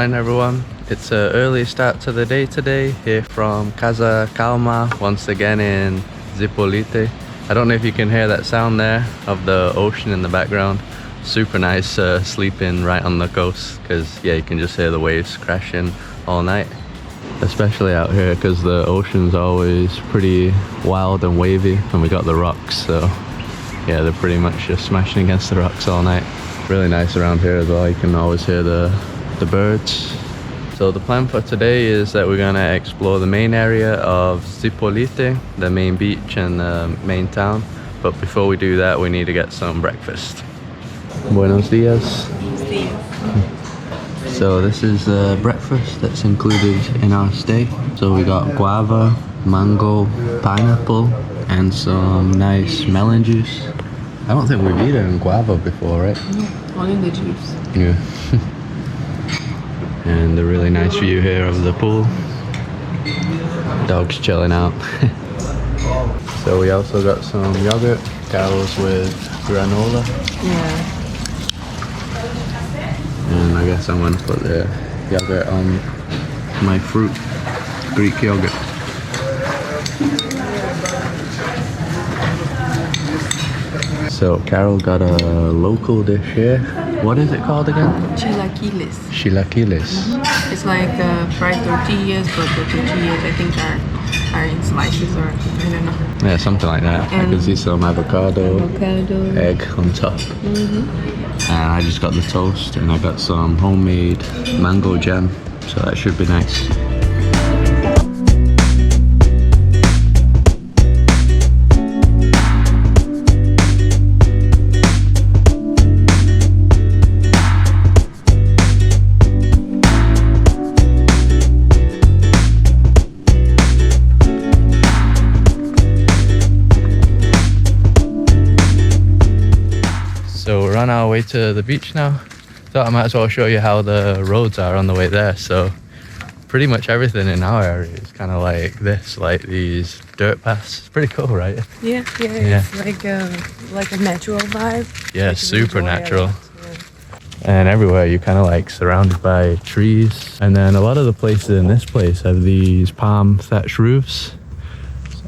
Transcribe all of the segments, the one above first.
morning everyone. It's an early start to the day today here from Casa Calma, once again in Zipolite. I don't know if you can hear that sound there of the ocean in the background. Super nice sleeping right on the coast because yeah, you can just hear the waves crashing all night. Especially out here because the ocean's always pretty wild and wavy, and we got the rocks, so yeah, they're pretty much just smashing against the rocks all night. Really nice around here as well. You can always hear the birds. So the plan for today is that we're gonna explore the main area of Zipolite, the main beach and the main town. But before we do that, we need to get some breakfast. Buenos dias. So this is the breakfast that's included in our stay. So we got guava, mango, pineapple, and some nice melon juice. I don't think we've eaten guava before, right? No, only the juice. Yeah. And a really nice view here of the pool. Dogs chilling out. So we also got some yogurt, Carol's with granola. Yeah. And I guess I'm gonna put the yogurt on my fruit, Greek yogurt. So Carol got a local dish here. What is it called again? Chilaquiles. Chilaquiles. It's like fried tortillas, but the tortillas I think are in slices, or I don't know. Yeah, something like that. I can see some avocado, egg on top. And I just got the toast, and I got some homemade mango jam, so that should be nice. So we're on our way to the beach now. Thought I might as well show you how the roads are on the way there. So pretty much everything in our area is kind of like this, like these dirt paths. It's pretty cool, right? Yeah. It's like a natural vibe. Yeah, like super natural. Yeah. And everywhere you're kind of like surrounded by trees. And then a lot of the places in this place have these palm thatch roofs.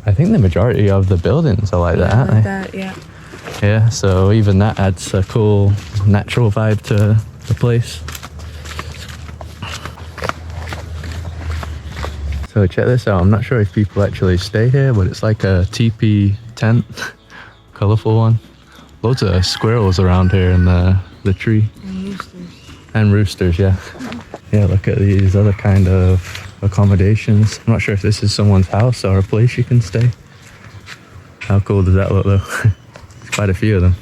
I think the majority of the buildings are like that, aren't they? That, yeah. Yeah, so even that adds a cool natural vibe to the place. So check this out. I'm not sure if people actually stay here, but it's like a teepee tent. Colourful one. Loads of squirrels around here in the tree. And roosters. And roosters, yeah. Yeah, look at these other kind of accommodations. I'm not sure if this is someone's house or a place you can stay. How cool does that look though? Quite a few of them.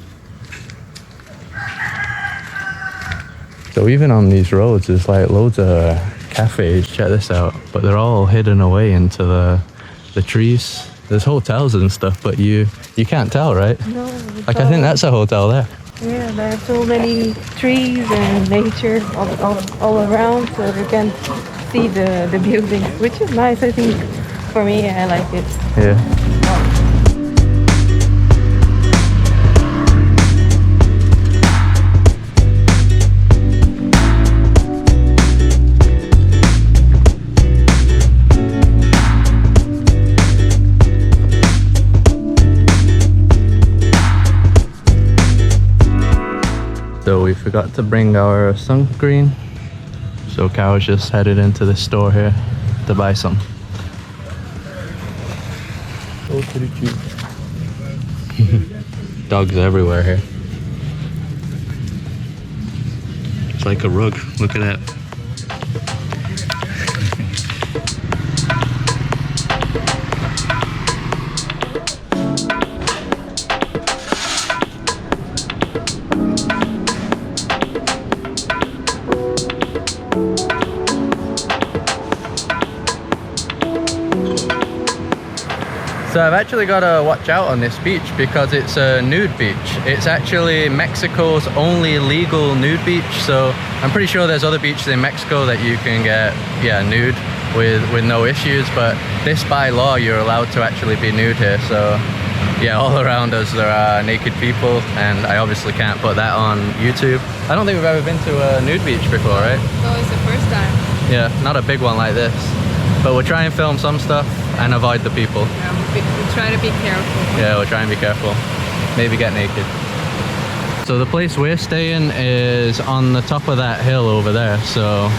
So even on these roads there's like loads of cafes, check this out, but they're all hidden away into the trees. There's hotels and stuff, but you can't tell, right? No. Like I think that's a hotel there. Yeah, there are so many trees and nature all around, so you can see the buildings, which is nice. I think for me, I like it. Yeah. So we forgot to bring our sunscreen, so Carol's just headed into the store here to buy some. Dogs everywhere here. It's like a rug, look at that. So I've actually got to watch out on this beach because it's a nude beach. It's actually Mexico's only legal nude beach. So I'm pretty sure there's other beaches in Mexico that you can get, nude with no issues. But this, by law, you're allowed to actually be nude here. So yeah, all around us there are naked people, and I obviously can't put that on YouTube. I don't think we've ever been to a nude beach before, right? No, it's the first time. Yeah, not a big one like this. But we'll try and film some stuff and avoid the people. We try to be careful. Yeah, we'll try and be careful. Maybe get naked. So the place we're staying is on the top of that hill over there. So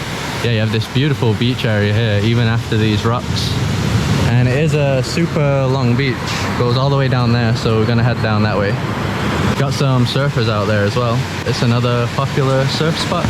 yeah, you have this beautiful beach area here, even after these rocks. And it is a super long beach. Goes all the way down there, so we're gonna head down that way. Got some surfers out there as well. It's another popular surf spot.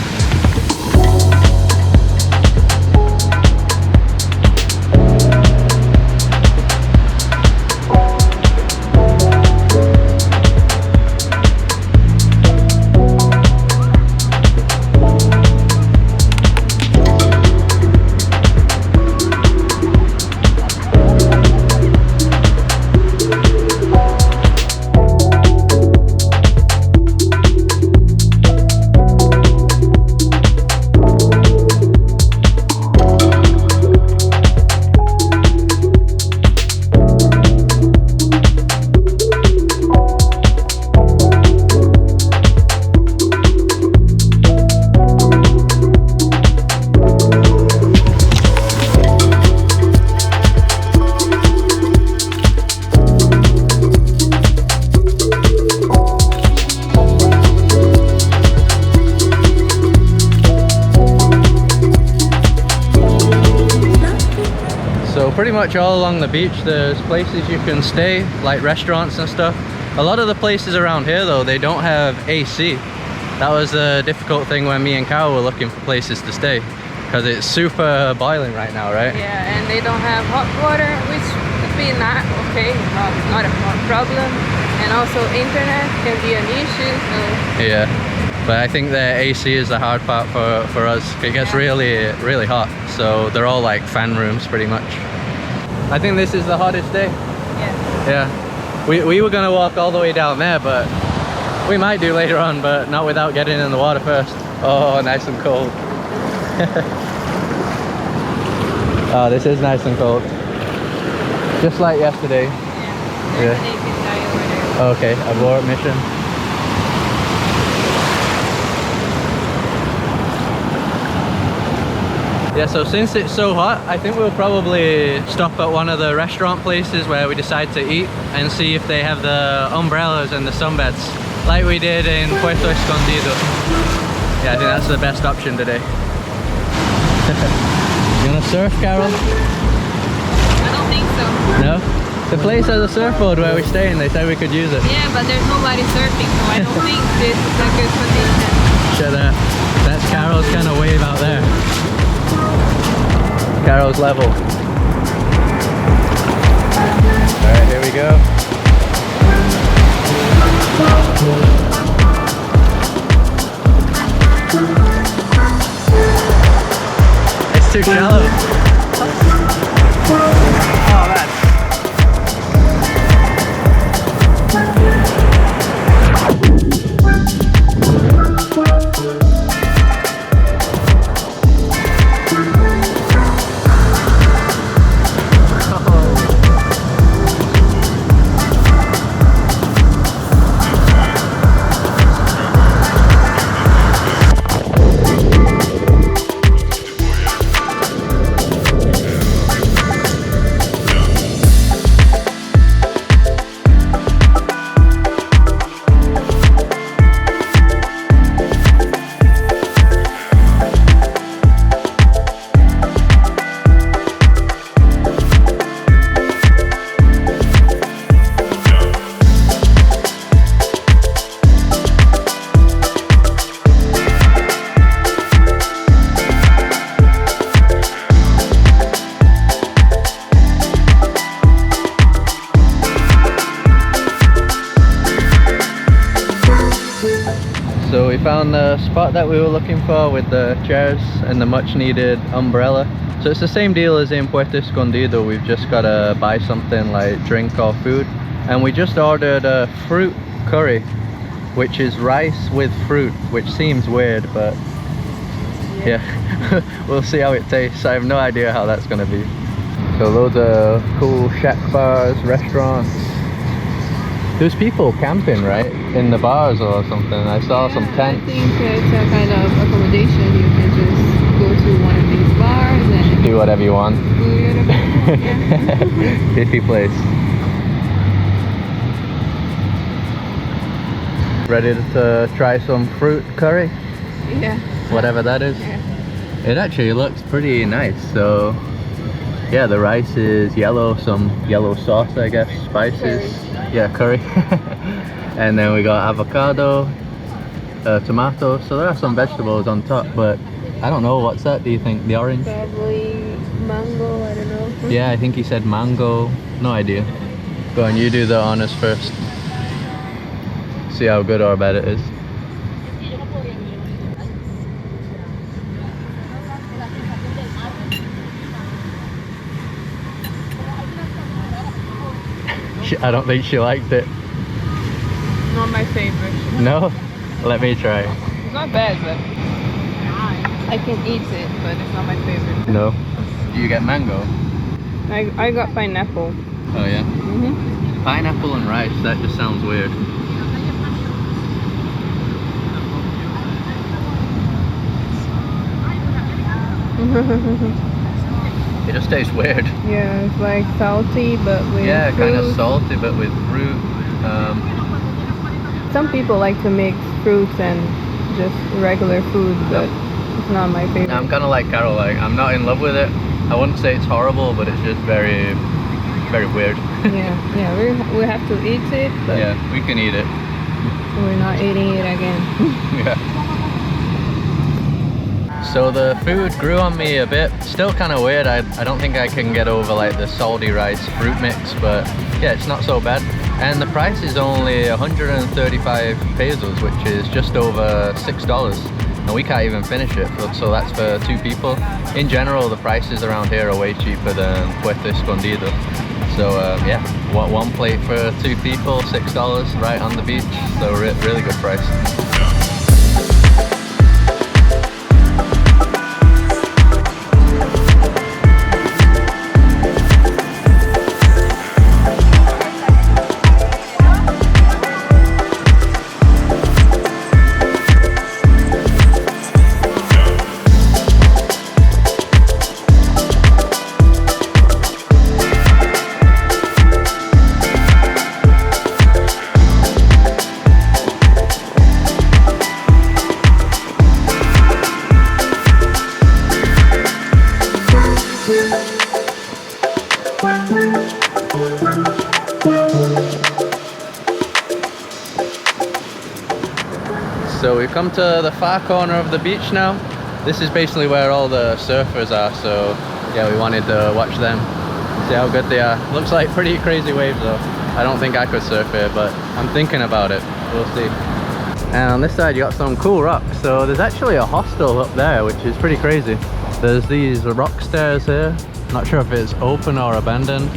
Pretty much all along the beach there's places you can stay, like restaurants and stuff. A lot of the places around here though, they don't have AC. That was the difficult thing when me and Carol were looking for places to stay, because it's super boiling right now, right? Yeah, and they don't have hot water, which could be not okay, not a problem. And also internet can be an issue. So. Yeah, but I think the AC is the hard part for us. It gets really hot, so they're all like fan rooms pretty much. I think this is the hottest day. Yeah. Yeah. We were gonna walk all the way down there, but we might do later on, but not without getting in the water first. Oh, nice and cold. Oh, this is nice and cold. Just like yesterday. Yeah. There's a naked guy over there. Okay, abort mission. Yeah, so since it's so hot, I think we'll probably stop at one of the restaurant places where we decide to eat and see if they have the umbrellas and the sunbeds, like we did in Puerto Escondido. Yeah, I think that's the best option today. You gonna surf, Carol? I don't think so. No? The place has a surfboard where we're staying, they said we could use it. Yeah, but there's nobody surfing, so I don't think this is a good condition. Shut up. That's Carol's kind of wave out there. Carol's level. Alright, here we go. It's too shallow. Oh man. So we found the spot that we were looking for with the chairs and the much needed umbrella. So it's the same deal as in Puerto Escondido. We've just got to buy something like drink or food. And we just ordered a fruit curry, which is rice with fruit, which seems weird, but yeah, we'll see how it tastes. I have no idea how that's going to be. So loads of cool shack bars, restaurants. There's people camping, right? In the bars or something. I saw some tents. I think it's a kind of accommodation. You can just go to one of these bars do whatever you want. Hippie place. Ready to try some fruit curry? Yeah. Whatever that is. Yeah. It actually looks pretty nice. So yeah, the rice is yellow, some yellow sauce, I guess, spices. Curry. Yeah, curry. And then we got avocado, tomato. So there are some vegetables on top, but I don't know, what's that, do you think? The orange? Probably mango, I don't know. Yeah, I think he said mango. No idea. Go on, you do the honors first. See how good or bad it is. I don't think she liked it. Not my favorite. No? Let me try. It's not bad, but I can eat it, but it's not my favorite. No? Do you get mango? I got pineapple. Oh yeah? Mm-hmm. Pineapple and rice, that just sounds weird. It just tastes weird. Yeah, it's like salty, but with Yeah, fruit. kind of salty, but with fruit. Some people like to mix fruits and just regular food, but it's not my favorite. I'm kind of like Carol, like I'm not in love with it. I wouldn't say it's horrible, but it's just very, very weird. yeah, we have to eat it, but Yeah, we can eat it. we're not eating it again. Yeah. So the food grew on me a bit. Still kind of weird. I don't think I can get over like the salty rice fruit mix, but yeah, it's not so bad. And the price is only 135 pesos, which is just over $6. And we can't even finish it, so that's for 2 people. In general, the prices around here are way cheaper than Puerto Escondido. So yeah, one plate for 2 people, $6 right on the beach. So really good price. So we've come to the far corner of the beach now. This is basically where all the surfers are, so yeah, we wanted to watch them, see how good they are. Looks like pretty crazy waves though. I don't think I could surf here, but I'm thinking about it. We'll see. And on this side you got some cool rocks. So there's actually a hostel up there, which is pretty crazy. There's these rock stairs here. Not sure if it's open or abandoned.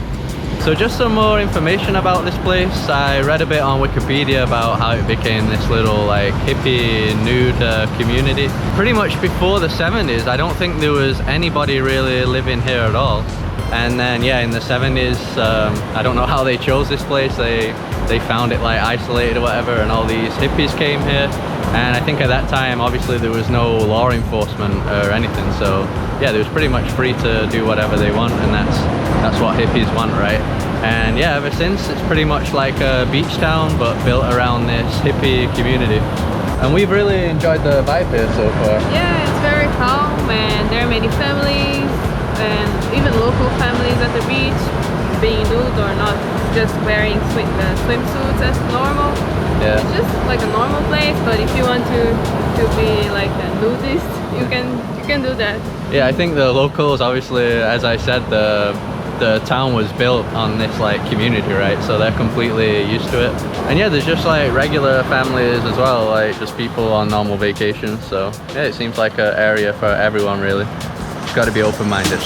So just some more information about this place. I read a bit on Wikipedia about how it became this little like hippie nude community. Pretty much before the 70s, I don't think there was anybody really living here at all. And then yeah, in the 70s, I don't know how they chose this place. They found it like isolated or whatever, and all these hippies came here. And I think at that time, obviously there was no law enforcement or anything. So yeah, they was pretty much free to do whatever they want, and that's what hippies want, right? And yeah, ever since it's pretty much like a beach town, but built around this hippie community. And we've really enjoyed the vibe here so far. Yeah, it's very calm, and there are many families and even local families at the beach, being nude or not, just wearing swimsuits as normal. Yeah. It's just like a normal place, but if you want to be like a nudist, you can do that. Yeah, I think the locals, obviously, as I said, the town was built on this like community, right? So they're completely used to it. And yeah, there's just like regular families as well, like just people on normal vacations. So yeah, it seems like an area for everyone really. Just got to be open-minded.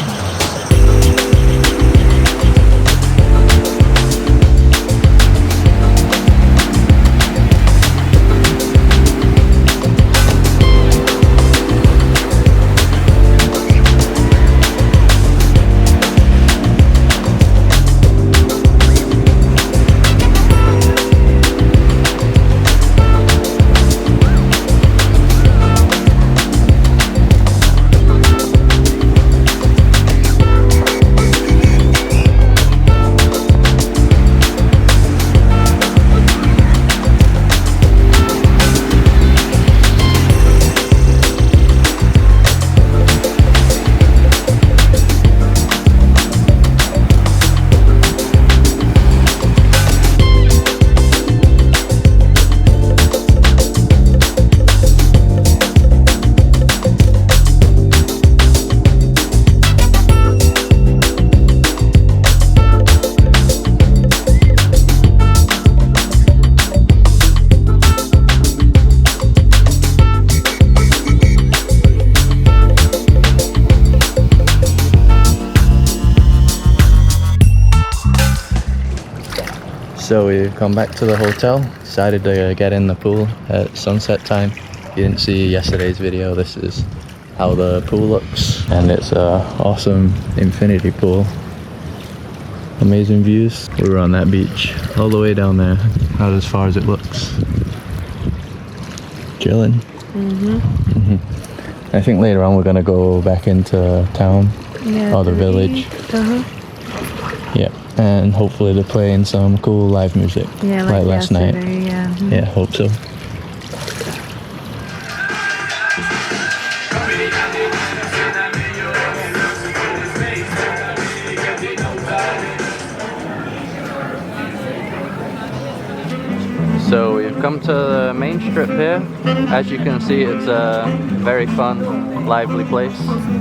So we've come back to the hotel, decided to get in the pool at sunset time. If you didn't see yesterday's video, this is how the pool looks, and it's a awesome infinity pool. Amazing views. We were on that beach all the way down there, out as far as it looks. Chilling. I think later on we're gonna go back into town, or the village. Yeah, and hopefully they're playing some cool live music, like last night. Yeah, hope so. So we've come to the main strip here. As you can see, it's a very fun, lively place.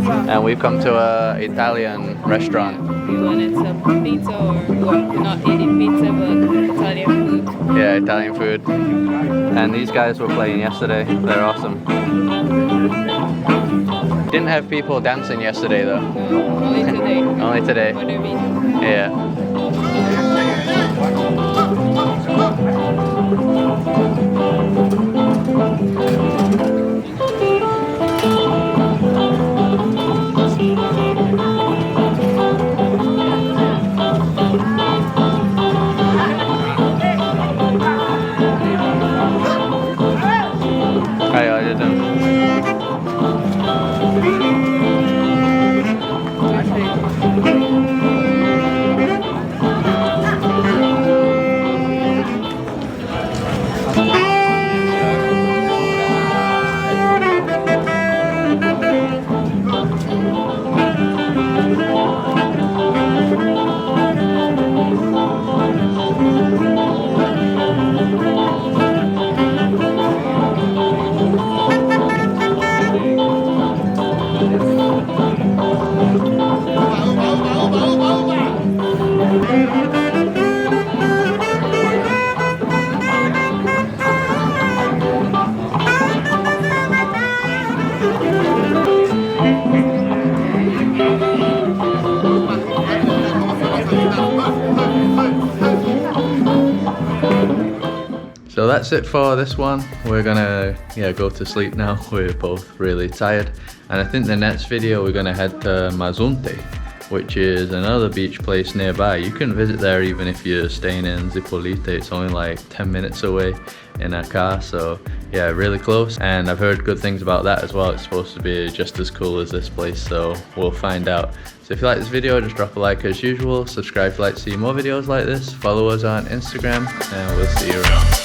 And we've come to a Italian restaurant. We wanted some pizza, or well, not eating pizza, but Italian food. Yeah, Italian food. And these guys were playing yesterday. They're awesome. Didn't have people dancing yesterday though. No, only today. Only today. For the video. Yeah. So that's it for this one. We're gonna go to sleep now. We're both really tired, and I think the next video we're gonna head to Mazunte, which is another beach place nearby. You can visit there even if you're staying in Zipolite. It's only like 10 minutes away in a car, so yeah, really close. And I've heard good things about that as well. It's supposed to be just as cool as this place, so we'll find out. So if you like this video, just drop a like as usual. Subscribe if you'd like to see more videos like this. Follow us on Instagram, and we'll see you around.